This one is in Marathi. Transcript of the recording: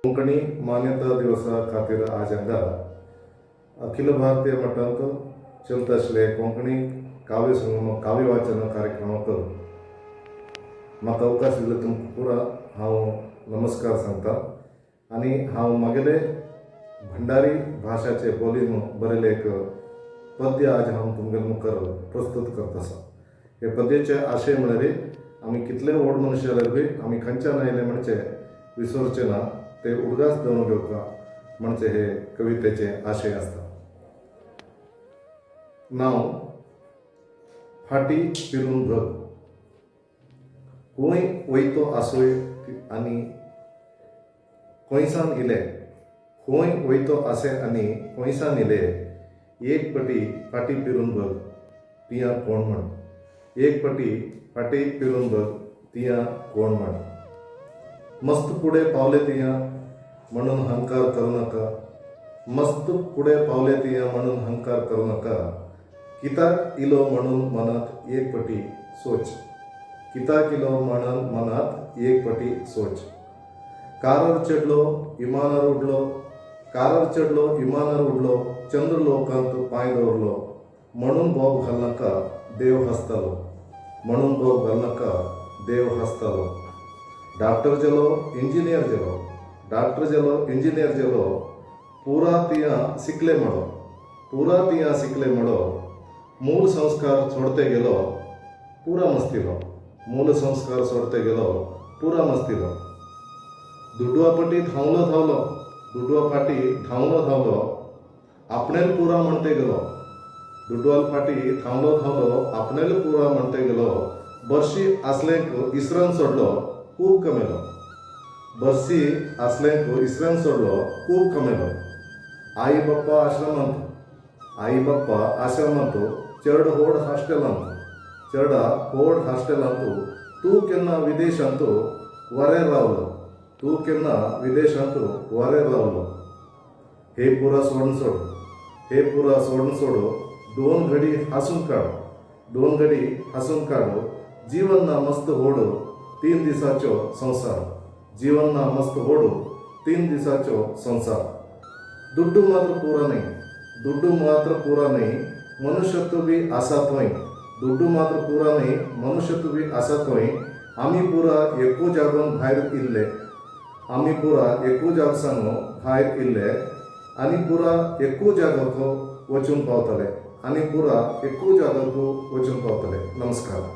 कोंकणी मान्यता दिवसा खातीर आज हांगा अखिल भारतीय मठांत चलता आशिल्ले कोंकणी काव्य वाचन कार्यक्रमाक म्हाका अवकाश दिलो तुमकां पुरा हांव नमस्कार सांगता आनी हांव म्हगेले भंडारी भाशाचे बोलीन बरयले एक पद्य आज हांव तुमगेले मुखार प्रस्तुत करता आसा. हे पद्याचे आशय म्हळ्यार आमी कितले व्हड मनुश्य जाल्यार बी आमी खंयच्यान आयले म्हणचे विसरचे ना, ते उडगास दवरून घेवपाक म्हणजे हे कवितेचे आशय आसता. नांव फाटी फिरून भग. खंय वयतो आसोय आनी खंयसान इले, खंय वयतो आसे आनी खंयसान इले, एक पटी फाटी फिरून बघ तियां कोण म्हण. एक पटी फाटी फिरून बघ तियां कोण म्हण. मस्त पुढे पावले तियां म्हणून हंकार करू नका. मस्त पुढे पावले तियां म्हणून हंकार करू नका. किताक इलो म्हणून मनात एक पटी सोच. किताक इलो म्हणून मनात एक पटी सोच. कारर चढलो इमानार उडलो, कारर चढलो इमानार उडलो, चंद्रलोकांत पांय दवरलो, म्हणून बोब घाल नाका देव हसतालो. म्हणून बोब घाल नाका देव हसतालो. डॉक्टर जेलो इंजिनियर जेलो, डॉक्टर जेलो इंजिनियर जेलो, पुरा तियां शिकले म्हणो, पुरा तियां शिकले म्हणो. मूल संस्कार सोडते गेलो पुरा मस्तिलो. मूल संस्कार सोडते गेलो पुरा मस्तिलो. दुडवा पटी धांवलो धांवलो, दुडवा फाटी धांवलो धांवलो, आपणेल पुरा म्हणते गेलो. दुडवाल फाटी धांवलो धांवलो, आपणेल पुरा म्हणते गेलो. बर्शी आसलेंक इसरान सोडलो खूब कमेलो. बर्शी आसलेंक इसरान सोडलो खूब कमेलो. आई बाप्पा आश्रमांत, आई बाप्पा आश्रमांत, चड व्हड हॉस्टेलांत, चडा व्हड हॉस्टेलांत. तूं केन्ना विदेशांत वरेर रावलो, तूं केन्ना विदेशांत वरेर रावलो. हे पुरा सोडून सोड, हे पुरा सोडून सोडो. दोन घडी हांसून काड, दोन घडी हांसून काड. जीवन ना मस्त व्हड 3 दिसाचो संसार. जीवन ना मस्त व्हड 3 दिसाचो संसार. दुड्डू मात्र पुरा न्ही, दुड्डू मात्र पुरा न्ही, मनुष्यत्व बी आसा थंय. दुड्डू मात्र पुरा न्ही, मनुष्यत्व बी आसा थंय. आमी पुरा एकू जागोन भायर इल्ले, आमी पुरा एकू जाग सांगो भायर इल्ले आनी पुरा एकू जागाक वचून पावतले, आनी पुरा एकू जागाक वचून पावतले. नमस्कार.